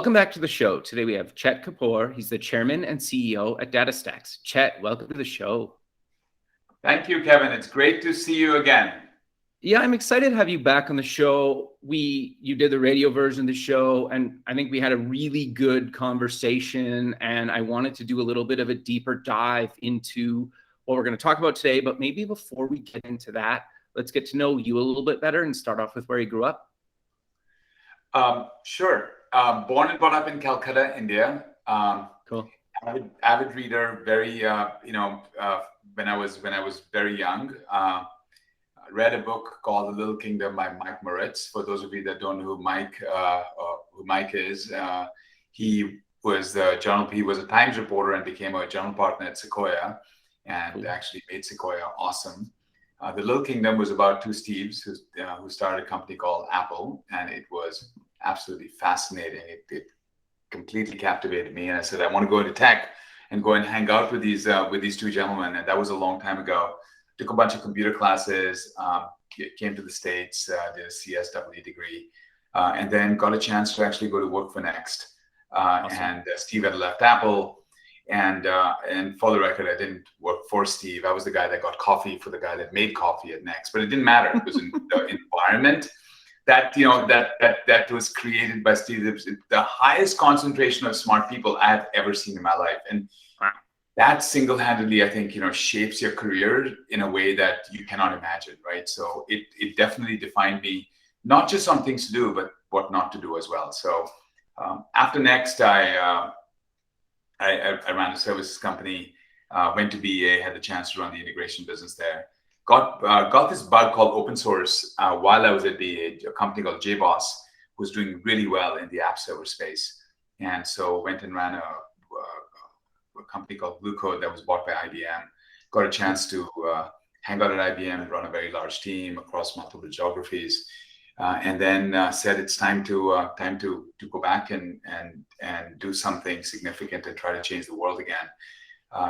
Welcome back to the show. Today we have Chet Kapoor. He's the chairman and CEO at DataStax. Chet, welcome to the show. Thank you, Kevin. It's great to see you again. Yeah, I'm excited to have you back on the show. You did the radio version of the show, and I think we had a really good conversation, and I wanted to do a little bit of a deeper dive into what we're going to talk about today. But maybe before we get into that, let's get to know you a little bit better and start off with where you grew up. Sure. Born and brought up in Calcutta, India. Cool. Avid reader. Very, when I was very young, read a book called The Little Kingdom by Mike Moritz. For those of you that don't know who Mike is, he was a Times reporter and became a general partner at Sequoia, and actually made Sequoia awesome. The Little Kingdom was about two Steves who started a company called Apple, and it was absolutely fascinating. It completely captivated me, and I said I want to go into tech and go and hang out with these two gentlemen. And that was a long time ago. Took a bunch of computer classes, came to the States, did a CSW degree, and then got a chance to actually go to work for Next. Awesome. And Steve had left Apple. And for the record, I didn't work for Steve. I was the guy that got coffee for the guy that made coffee at Next. But it didn't matter. It was in the environment that was created by Steve. It was the highest concentration of smart people I've ever seen in my life. And that single-handedly, I think, shapes your career in a way that you cannot imagine, right? So it definitely defined me, not just on things to do, but what not to do as well. So after Next, I ran a services company, went to BA, had the chance to run the integration business there. Got this bug called open source while I was at BA, a company called JBoss was doing really well in the app server space. And so went and ran a company called Blue Code that was bought by IBM. Got a chance to hang out at IBM, run a very large team across multiple geographies. And then said it's time to go back and do something significant and try to change the world again.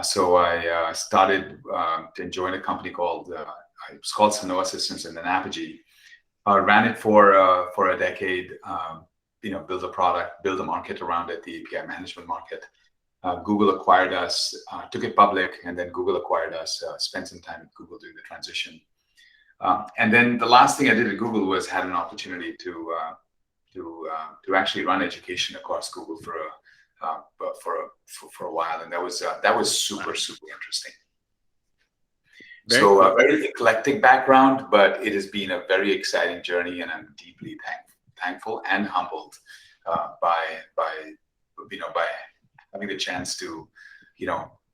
So I started to join a company called it was called Sanoa Systems and then Apogee. Ran it for a decade. Build a product, build a market around it, the API management market. Google acquired us, took it public, and then Google acquired us. Spent some time at Google doing the transition. And then the last thing I did at Google was had an opportunity to actually run education across Google for a while, and that was super interesting. So a very eclectic background, but it has been a very exciting journey, and I'm deeply thankful and humbled by having the chance to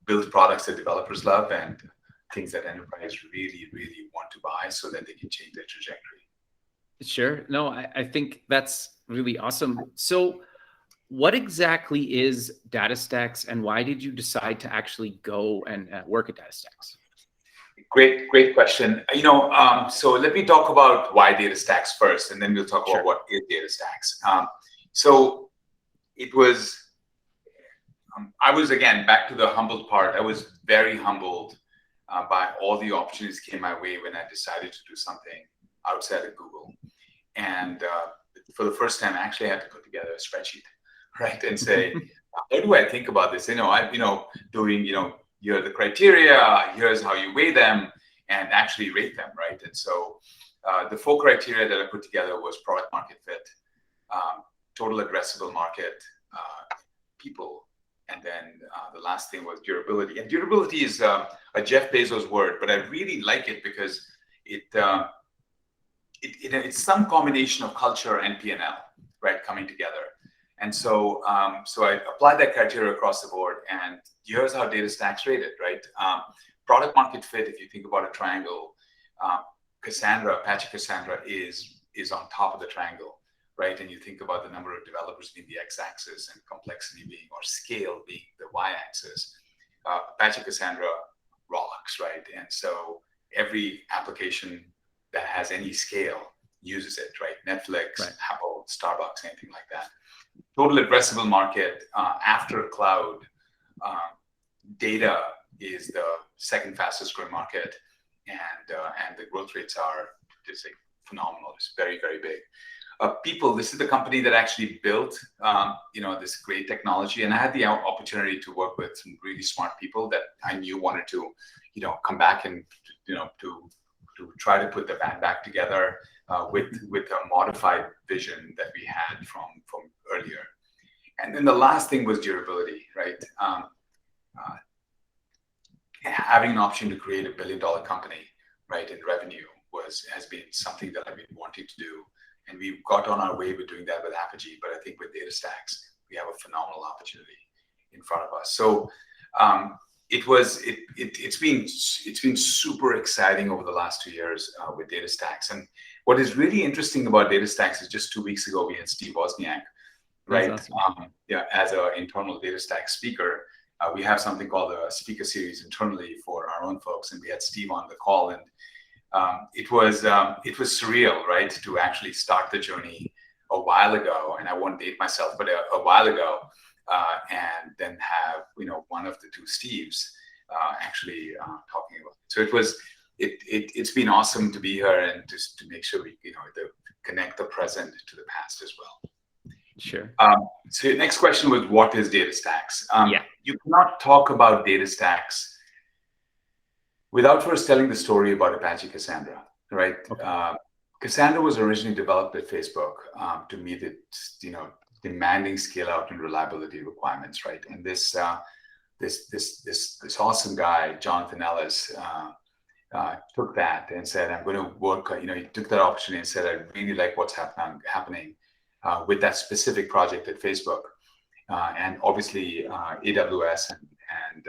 build products that developers love and things that enterprise really want to buy so that they can change their trajectory. Sure. No, I think that's really awesome. So what exactly is DataStax, and why did you decide to actually go and work at DataStax? Great question. So let me talk about why DataStax first, and then we'll talk about what is DataStax. So it was, I was, again, back to the humbled part. I was very humbled by all the opportunities came my way when I decided to do something outside of Google. And for the first time, I actually had to put together a spreadsheet, right? And say, how do I think about this? Doing, here are the criteria, here's how you weigh them, and actually rate them, right? And so the 4 criteria that I put together was product market fit, total addressable market, people, and then the last thing was durability. And durability is a Jeff Bezos word, but I really like it because it's some combination of culture and P&L, right, coming together. And so I applied that criteria across the board, and here's how DataStax rated, right? Product market fit, if you think about a triangle, Apache Cassandra is on top of the triangle, right? And you think about the number of developers being the x-axis and complexity being, or scale being the y-axis. Apache Cassandra rocks, right? And so every application that has any scale uses it, right? Netflix, right. Apple, Starbucks, anything like that. Total addressable market after cloud, data is the second fastest growing market, and the growth rates are just phenomenal. It's very big. people. This is the company that actually built, this great technology. And I had the opportunity to work with some really smart people that I knew wanted to, come back and, to try to put the band back together with a modified vision that we had from earlier. And then the last thing was durability, right? Having an option to create $1 billion company, right, in revenue has been something that I've been wanting to do. And we've got on our way with doing that with Apogee, but I think with DataStax, we have a phenomenal opportunity in front of us. So it's been super exciting over the last 2 years with DataStax. And what is really interesting about DataStax is just 2 weeks ago we had Steve Wozniak, right? Awesome. As an internal DataStax speaker. We have something called a speaker series internally for our own folks, and we had Steve on the call, and it was surreal, right, to actually start the journey a while ago, and I won't date myself, but a while ago, and then have one of the two Steves actually talking about it. So it's been awesome to be here and just to make sure we connect the present to the past as well. Sure. So the next question was, what is DataStax? You cannot talk about DataStax without first telling the story about Apache Cassandra, right? Okay. Cassandra was originally developed at Facebook to meet its, demanding scale out and reliability requirements, right? And this awesome guy, Jonathan Ellis, took that and said, I'm going to work. He took that opportunity and said, I really like what's happening with that specific project at Facebook. And obviously AWS and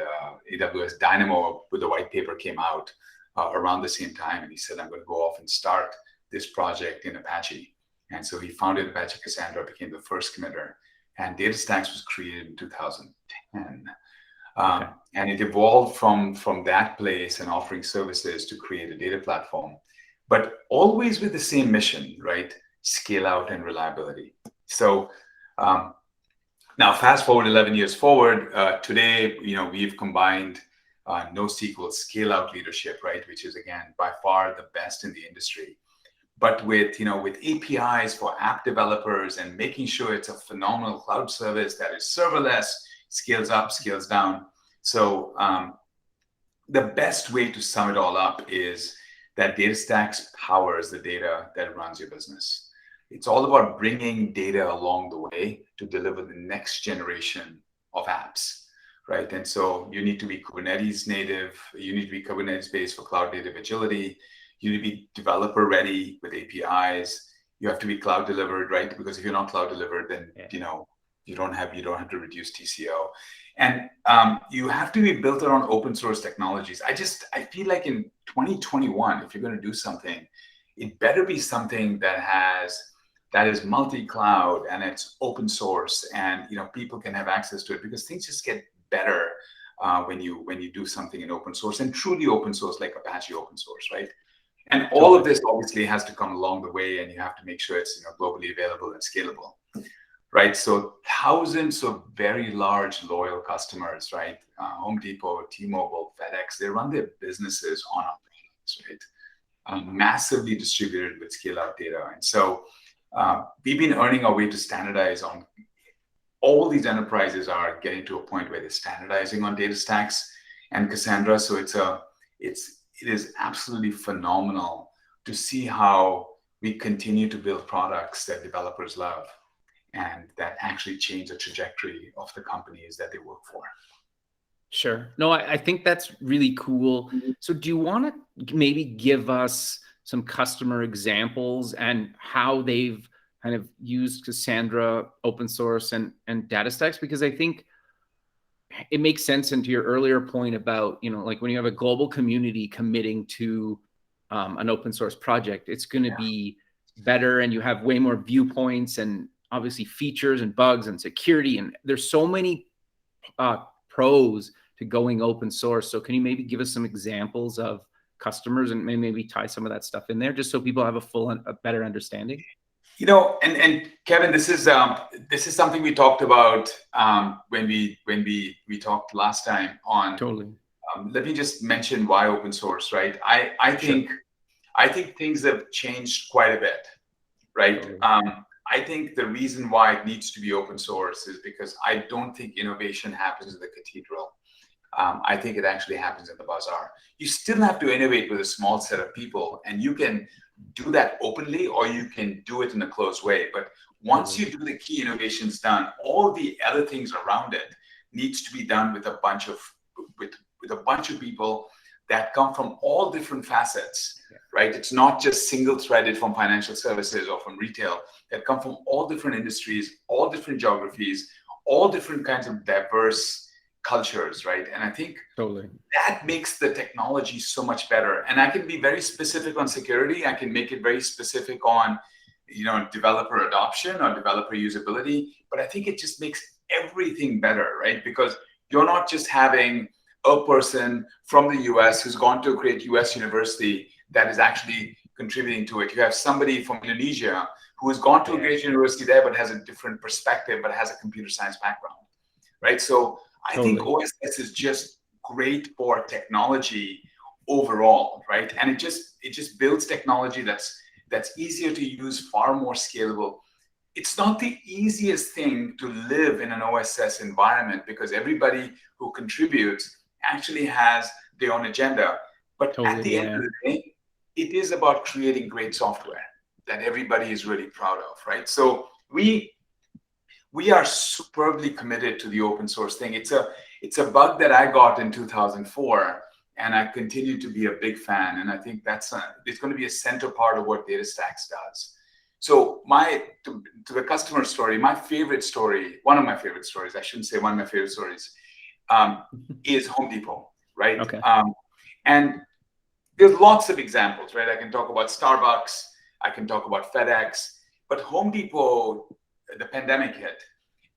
AWS Dynamo with the white paper came out around the same time. And he said, I'm going to go off and start this project in Apache. And so he founded Apache Cassandra, became the first committer. And DataStax was created in 2010. Okay. And it evolved from that place and offering services to create a data platform, but always with the same mission, right? Scale out and reliability. So now fast forward 11 years forward, today, we've combined NoSQL scale out leadership, right? Which is again, by far the best in the industry, but with APIs for app developers and making sure it's a phenomenal cloud service that is serverless, scales up, scales down. So the best way to sum it all up is that DataStax powers the data that runs your business. It's all about bringing data along the way to deliver the next generation of apps, right? And so you need to be Kubernetes native. You need to be Kubernetes based for cloud native agility. You need to be developer ready with APIs. You have to be cloud delivered, right? Because if you're not cloud delivered, then you don't have to reduce TCO. And you have to be built around open source technologies. I feel like in 2021, if you're going to do something, it better be something that is multi-cloud and it's open source, and people can have access to it, because things just get better when you do something in open source, and truly open source like Apache open source, right? And all of this obviously has to come along the way, and you have to make sure it's globally available and scalable, right? So thousands of very large loyal customers, right? Home Depot, T-Mobile, FedEx, they run their businesses on our products, right? Massively distributed with scale out data, and so we've been earning our way to standardize on. All these enterprises are getting to a point where they're standardizing on DataStax and Cassandra. So it is absolutely phenomenal to see how we continue to build products that developers love and that actually change the trajectory of the companies that they work for. Sure. No, I think that's really cool. So do you want to maybe give us some customer examples and how they've kind of used Cassandra open source and DataStax? Because I think it makes sense, into your earlier point about, like when you have a global community committing to an open source project, it's going to be better, and you have way more viewpoints and obviously features and bugs and security. And there's so many pros to going open source. So can you maybe give us some examples of customers and maybe tie some of that stuff in there, just so people have a better understanding? And Kevin, this is something we talked about when we talked last time on. Totally. Let me just mention why open source, right? I think things have changed quite a bit, right? Totally. I think the reason why it needs to be open source is because I don't think innovation happens in the cathedral. I think it actually happens in the bazaar. You still have to innovate with a small set of people, and you can do that openly or you can do it in a closed way. But once Totally. you do the key innovations done, all the other things around it needs to be done with a bunch of with a bunch of people that come from all different facets, right? It's not just single threaded from financial services or from retail, that come from all different industries, all different geographies, all different kinds of diverse cultures, right? And I think Totally. that makes the technology so much better. And I can be very specific on security. I can make it very specific on, developer adoption or developer usability. But I think it just makes everything better, right? Because you're not just having a person from the US who's gone to a great US university that is actually contributing to it. You have somebody from Indonesia who has gone to a great university there, but has a different perspective, but has a computer science background, right? So I think OSS is just great for technology overall, right? And it just builds technology that's easier to use, far more scalable. It's not the easiest thing to live in an OSS environment because everybody who contributes actually has their own agenda. But at the end of the day, it is about creating great software that everybody is really proud of, right? So we are superbly committed to the open source thing. It's a bug that I got in 2004, and I continue to be a big fan. And I think it's going to be a center part of what DataStax does. So to the customer story, one of my favorite stories, I shouldn't say one of my favorite stories, is Home Depot, right? Okay. And there's lots of examples, right? I can talk about Starbucks, I can talk about FedEx, but Home Depot, the pandemic hit,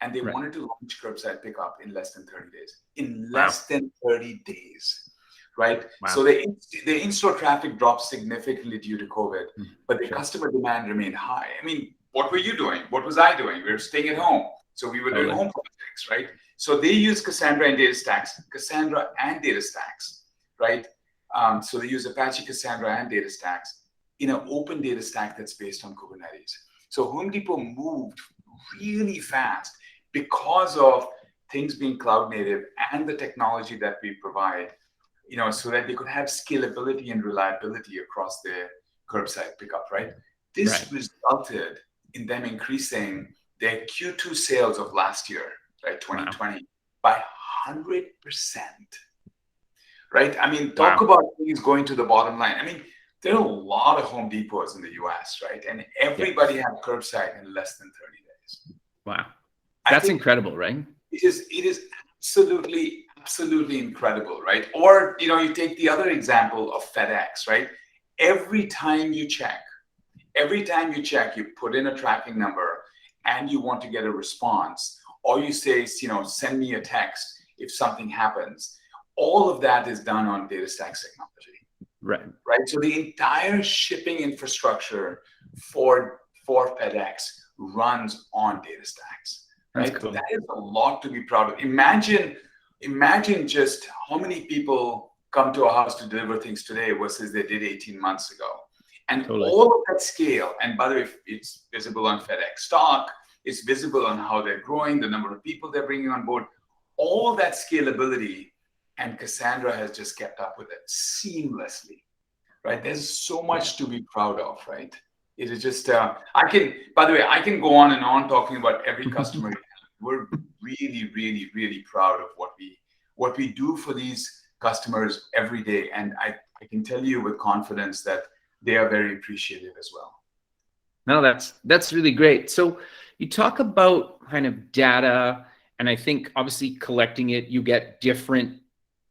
and they wanted to launch curbside pickup in less than 30 days. In less than 30 days, right? Wow. So the in-store traffic dropped significantly due to COVID, but the customer demand remained high. I mean, what were you doing? What was I doing? We were staying at home. So we were doing home projects, right? So they use Cassandra and DataStax, right? So they use Apache Cassandra and DataStax in an open data stack that's based on Kubernetes. So Home Depot moved really fast because of things being cloud native and the technology that we provide, so that they could have scalability and reliability across their curbside pickup, right? This resulted in them increasing their Q2 sales of last year, right, 2020, by 100%, right? I mean, talk about things going to the bottom line. I mean, there are a lot of Home Depots in the US, right? And everybody had curbside in less than 30 days. Wow. That's incredible, right? It is absolutely incredible, right? Or, you take the other example of FedEx, right? Every time you check, you put in a tracking number and you want to get a response, or you say, send me a text if something happens. All of that is done on DataStax technology. Right. So the entire shipping infrastructure for FedEx runs on DataStax. Right. Cool. That is a lot to be proud of. Imagine just how many people come to a house to deliver things today versus they did 18 months ago. And all of that scale, and by the way, it's visible on FedEx stock, it's visible on how they're growing, the number of people they're bringing on board, all that scalability. And Cassandra has just kept up with it seamlessly, right? There's so much to be proud of, right? It is just, I can go on and on talking about every customer. We're really, really, really proud of what we do for these customers every day. And I can tell you with confidence that they are very appreciative as well. No, that's really great. So you talk about kind of data, and I think obviously collecting it, you get different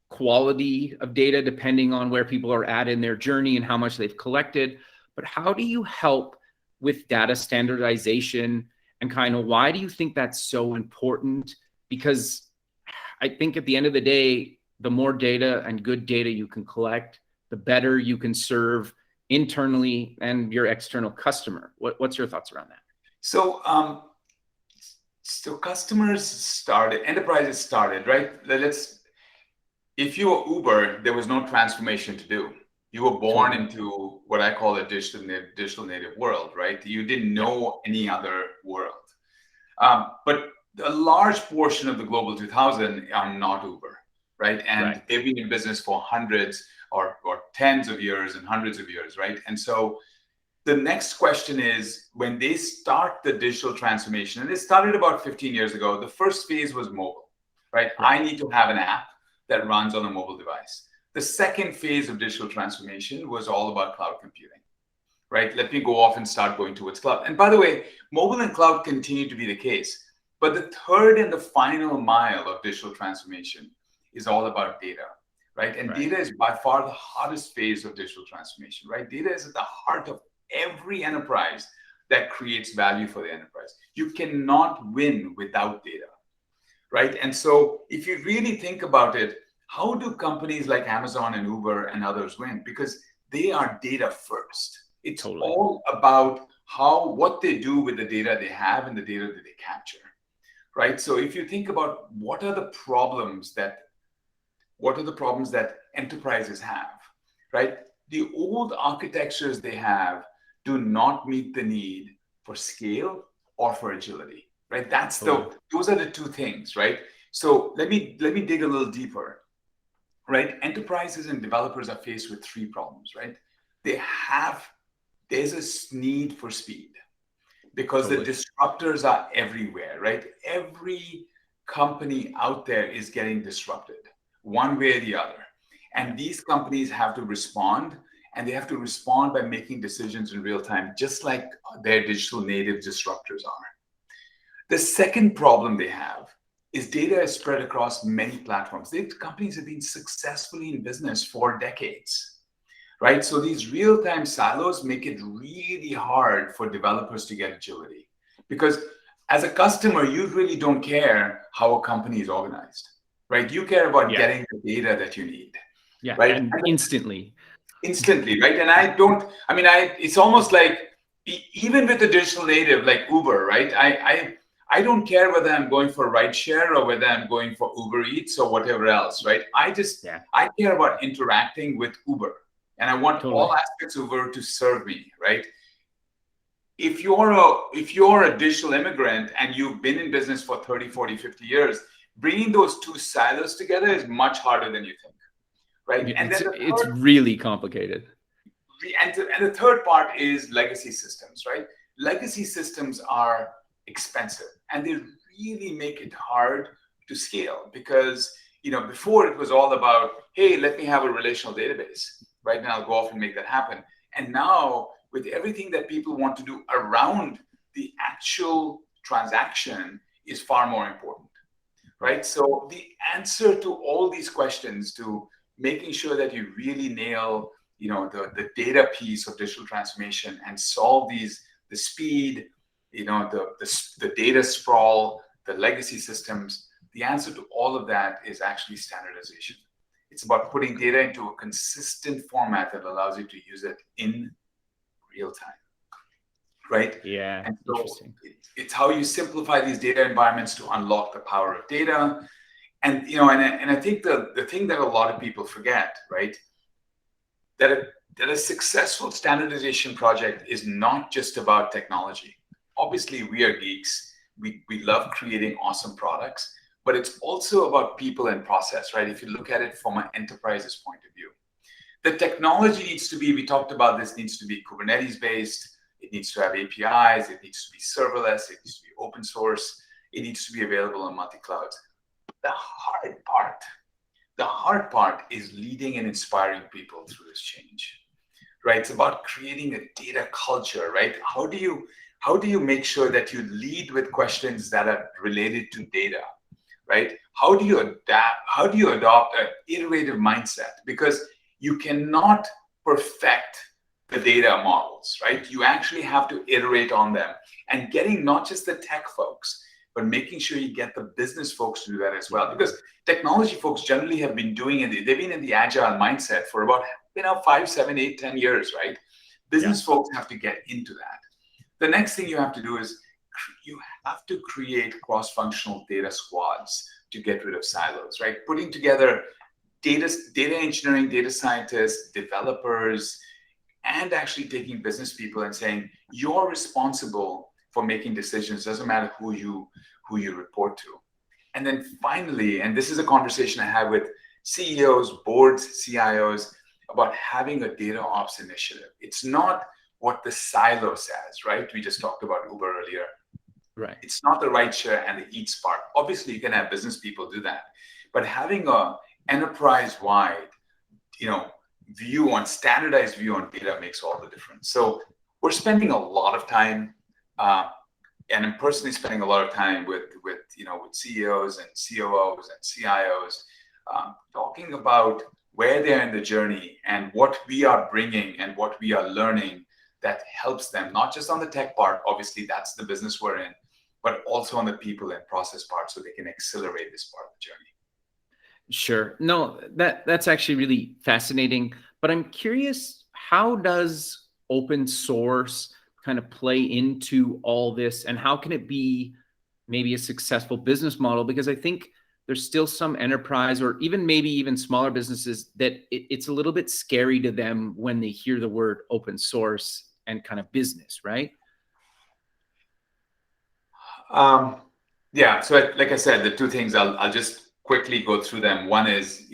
quality of data depending on where people are at in their journey and how much they've collected. But how do you help with data standardization, and kind of why do you think that's so important? Because I think at the end of the day, the more data and good data you can collect, the better you can serve internally and your external customer. What's your thoughts around that? So enterprises started, right? If you were Uber, there was no transformation to do. You were born into what I call a digital native world, right? You didn't know any other world. But a large portion of the global 2000 are not Uber, right? And they've been in business for hundreds or tens of years and hundreds of years, right? And so the next question is, when they start the digital transformation, and it started about 15 years ago, the first phase was mobile, right? I need to have an app that runs on a mobile device. The second phase of digital transformation was all about cloud computing, right? Let me go off and start going towards cloud. And by the way, mobile and cloud continue to be the case. But the third and the final mile of digital transformation is all about data, right? And data is by far the hardest phase of digital transformation, right? Data is at the heart of every enterprise that creates value for the enterprise. You cannot win without data, right? And so if you really think about it, how do companies like Amazon and Uber and others win? Because they are data first. It's all about what they do with the data they have and the data that they capture, right? So if you think about what are the problems that enterprises have, right? The old architectures they have do not meet the need for scale or for agility, right? Those are the two things, right? So let me dig a little deeper, right? Enterprises and developers are faced with three problems, right? There's a need for speed because the disruptors are everywhere, right? Every company out there is getting disrupted one way or the other. And these companies have to respond, and they have to respond by making decisions in real time, just like their digital native disruptors are. The second problem they have is data is spread across many platforms. These companies have been successfully in business for decades, right? So these real-time silos make it really hard for developers to get agility, because as a customer, you really don't care how a company is organized, right? You care about getting the data that you need, right? And instantly, right? And it's almost like, even with the digital native like Uber, right? I don't care whether I'm going for rideshare or whether I'm going for Uber Eats or whatever else, right? I care about interacting with Uber, and I want all aspects of Uber to serve me, right? If you're a digital immigrant and you've been in business for 30, 40, 50 years, bringing those two silos together is much harder than you think, right? And then it's really complicated. And the third part is legacy systems, right? Legacy systems are expensive, and they really make it hard to scale, because before it was all about, hey, let me have a relational database, right? Now I'll go off and make that happen. And now with everything that people want to do around the actual transaction is far more important, right? So the answer to all these questions, to making sure that you really nail the data piece of digital transformation and solve the speed, the data sprawl, the legacy systems, the answer to all of that is actually standardization. It's about putting data into a consistent format that allows you to use it in real time, right? Yeah, and so it's how you simplify these data environments to unlock the power of data. And I think the thing that a lot of people forget, right, that a successful standardization project is not just about technology. Obviously, we are geeks. We love creating awesome products, but it's also about people and process, right? If you look at it from an enterprise's point of view, the technology needs to be, we talked about this, needs to be Kubernetes based. It needs to have APIs. It needs to be serverless. It needs to be open source. It needs to be available on multi-clouds. The hard part is leading and inspiring people through this change, right? It's about creating a data culture, right? How do you make sure that you lead with questions that are related to data, right? How do you adopt an iterative mindset? Because you cannot perfect the data models, right? You actually have to iterate on them, and getting not just the tech folks, but making sure you get the business folks to do that as well. Because technology folks generally have been doing it. They've been in the agile mindset for about 5, 7, 8, 10 years, right? Business folks have to get into that. The next thing you have to do is you have to create cross-functional data squads to get rid of silos, right? Putting together data engineering, data scientists, developers, and actually taking business people and saying, you're responsible for making decisions, doesn't matter who you report to. And then finally, and this is a conversation I have with CEOs, boards, CIOs, about having a data ops initiative. It's not what the silo says, right? We just talked about Uber earlier. Right. It's not the ride share and the eats part. Obviously, you can have business people do that, but having a enterprise-wide, standardized view on data makes all the difference. So we're spending a lot of time, and I'm personally spending a lot of time with CEOs and COOs and CIOs, talking about where they're in the journey and what we are bringing and what we are learning that helps them, not just on the tech part, obviously that's the business we're in, but also on the people and process part, so they can accelerate this part of the journey. Sure. No, that's actually really fascinating. But I'm curious, how does open source kind of play into all this, and how can it be maybe a successful business model? Because I think there's still some enterprise, or maybe even smaller businesses, that it's a little bit scary to them when they hear the word open source and kind of business, right? Yeah. So like I said, the two things, I'll just quickly go through them. One is,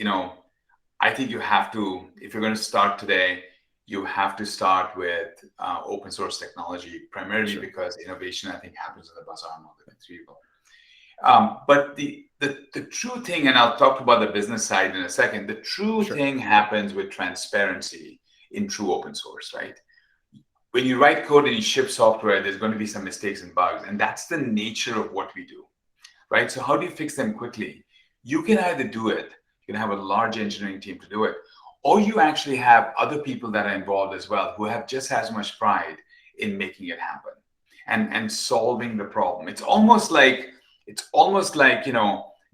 I think you have to, if you're going to start today, you have to start with open source technology, primarily Sure. Because innovation, I think, happens in the bazaar, not the retrieval. But the true thing, and I'll talk about the business side in a second, the true Sure. thing happens with transparency in true open source, right? When you write code and you ship software, there's going to be some mistakes and bugs, and that's the nature of what we do, right? So how do you fix them quickly? You can either do it, you can have a large engineering team to do it, or you actually have other people that are involved as well, who have just as much pride in making it happen and solving the problem. It's almost like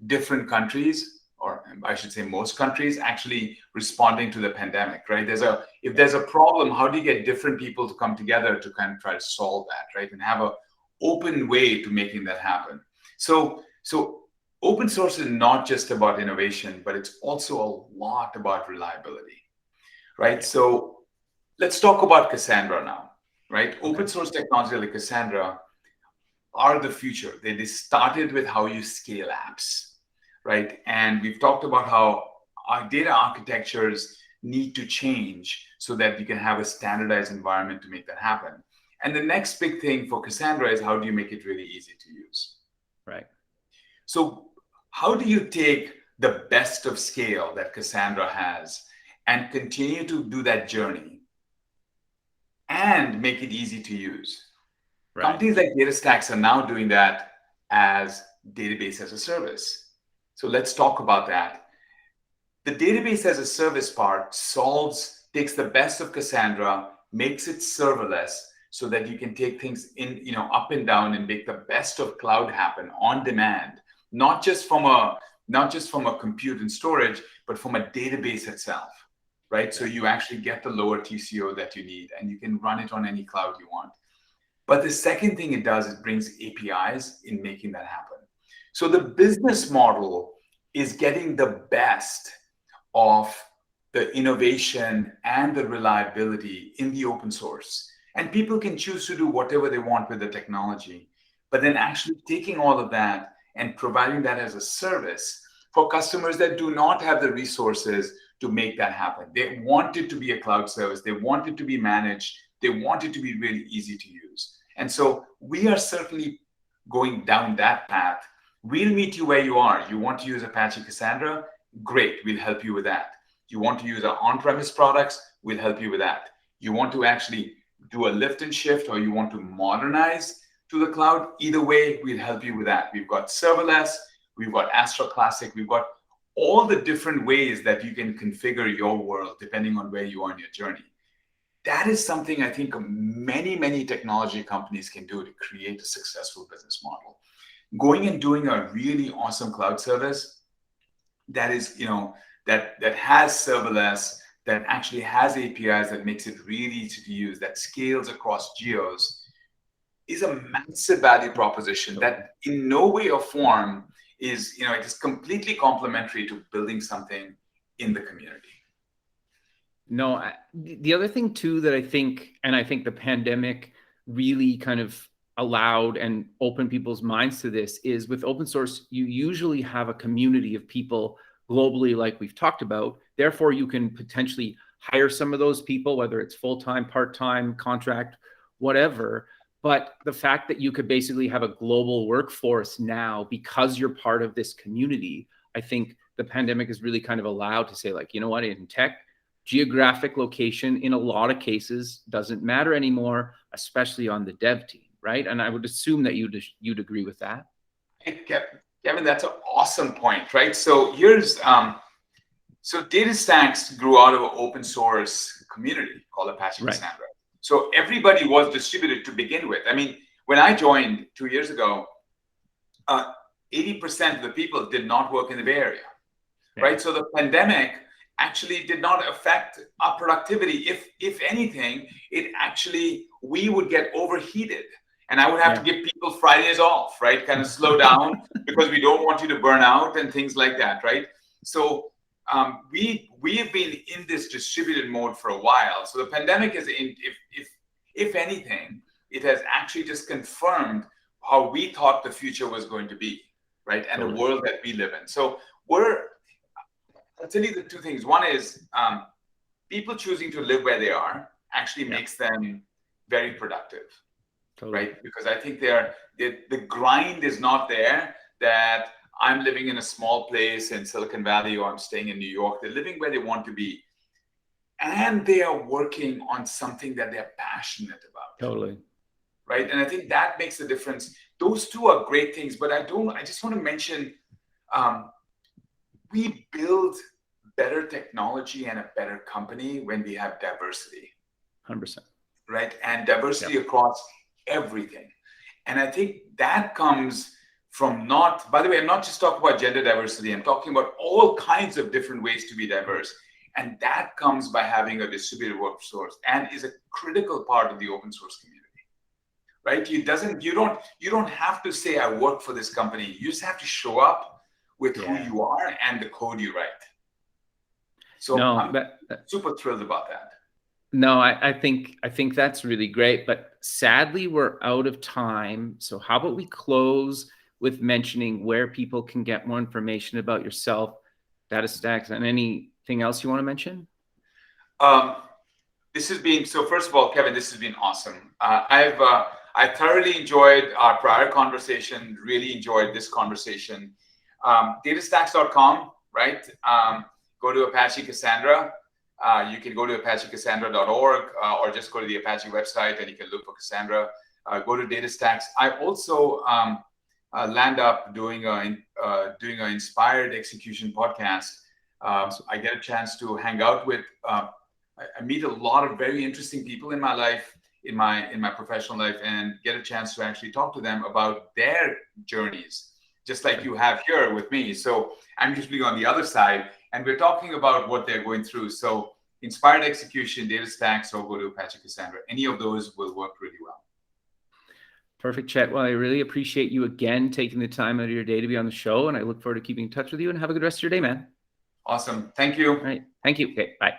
different countries, or I should say most countries, actually responding to the pandemic, right? If there's a problem, how do you get different people to come together to kind of try to solve that, right? And have an open way to making that happen. So open source is not just about innovation, but it's also a lot about reliability, right? So let's talk about Cassandra now, right? Okay. Open source technology like Cassandra are the future. They started with how you scale apps, right? And we've talked about how our data architectures need to change so that you can have a standardized environment to make that happen. And the next big thing for Cassandra is, how do you make it really easy to use? Right. So how do you take the best of scale that Cassandra has and continue to do that journey and make it easy to use? Right. Companies like DataStax are now doing that as database as a service. So let's talk about that. The database as a service part takes the best of Cassandra, makes it serverless, so that you can take things in, up and down, and make the best of cloud happen on demand, not just from a compute and storage, but from a database itself, right? So you actually get the lower TCO that you need, and you can run it on any cloud you want. But the second thing it does is brings APIs in making that happen. So the business model is getting the best of the innovation and the reliability in the open source. And people can choose to do whatever they want with the technology, but then actually taking all of that and providing that as a service for customers that do not have the resources to make that happen. They want it to be a cloud service. They want it to be managed. They want it to be really easy to use. And so we are certainly going down that path. We'll meet you where you are. You want to use Apache Cassandra? Great, we'll help you with that. You want to use our on-premise products? We'll help you with that. You want to actually do a lift and shift, or you want to modernize to the cloud? Either way, we'll help you with that. We've got serverless, we've got Astra Classic, we've got all the different ways that you can configure your world depending on where you are in your journey. That is something I think many, many technology companies can do to create a successful business model. Going and doing a really awesome cloud service that is, that has serverless, that actually has APIs, that makes it really easy to use, that scales across geos, is a massive value proposition that in no way or form is, it is completely complementary to building something in the community. No, the other thing too that I think the pandemic really kind of allowed and opened people's minds to this is with open source, you usually have a community of people globally, like we've talked about. Therefore, you can potentially hire some of those people, whether it's full-time, part-time, contract, whatever. But the fact that you could basically have a global workforce now because you're part of this community, I think the pandemic is really kind of allowed to say, like, you know what, in tech, geographic location in a lot of cases doesn't matter anymore, especially on the dev team, right? And I would assume that you'd agree with that. Hey, Kevin, that's an awesome point, right? So here's so DataStax grew out of an open source community called Apache Cassandra. So everybody was distributed to begin with. I mean, when I joined 2 years ago, 80% of the people did not work in the Bay Area, right? So the pandemic actually did not affect our productivity. If anything, it actually, we would get overheated. And I would have to give people Fridays off, right? Kind of slow down because we don't want you to burn out and things like that, right? So we have been in this distributed mode for a while. So the pandemic is, if anything, it has actually just confirmed how we thought the future was going to be, right? And the world that we live in. So I'll tell you the two things. One is people choosing to live where they are actually makes them very productive. Right? Because I think the grind is not there that I'm living in a small place in Silicon Valley or I'm staying in New York. They're living where they want to be. And they are working on something that they're passionate about. Totally. Right? And I think that makes a difference. Those two are great things, but I just want to mention we build better technology and a better company when we have diversity. 100%. Right? And diversity across everything. And I think that comes from by the way, I'm not just talking about gender diversity, I'm talking about all kinds of different ways to be diverse. And that comes by having a distributed workforce and is a critical part of the open source community. Right? You don't have to say I work for this company. You just have to show up with who you are and the code you write. So I'm super thrilled about that. No, I think that's really great, but sadly we're out of time. So how about we close with mentioning where people can get more information about yourself, DataStax, and anything else you want to mention? This has been, so first of all, Kevin, this has been awesome. I thoroughly enjoyed our prior conversation, really enjoyed this conversation. DataStax.com, right? Go to Apache Cassandra. You can go to apachecassandra.org or just go to the Apache website and you can look for Cassandra. Go to DataStax. I also land up doing an inspired execution podcast. So I get a chance to hang out with, I meet a lot of very interesting people in my life, in my professional life, and get a chance to actually talk to them about their journeys, just like you have here with me. So I'm usually on the other side, and we're talking about what they're going through. So inspired execution, DataStax, or go to Apache Cassandra. Any of those will work really well. Perfect, Chet. Well, I really appreciate you again taking the time out of your day to be on the show, and I look forward to keeping in touch with you, and have a good rest of your day, man. Awesome. Thank you. All right. Thank you. Okay, bye.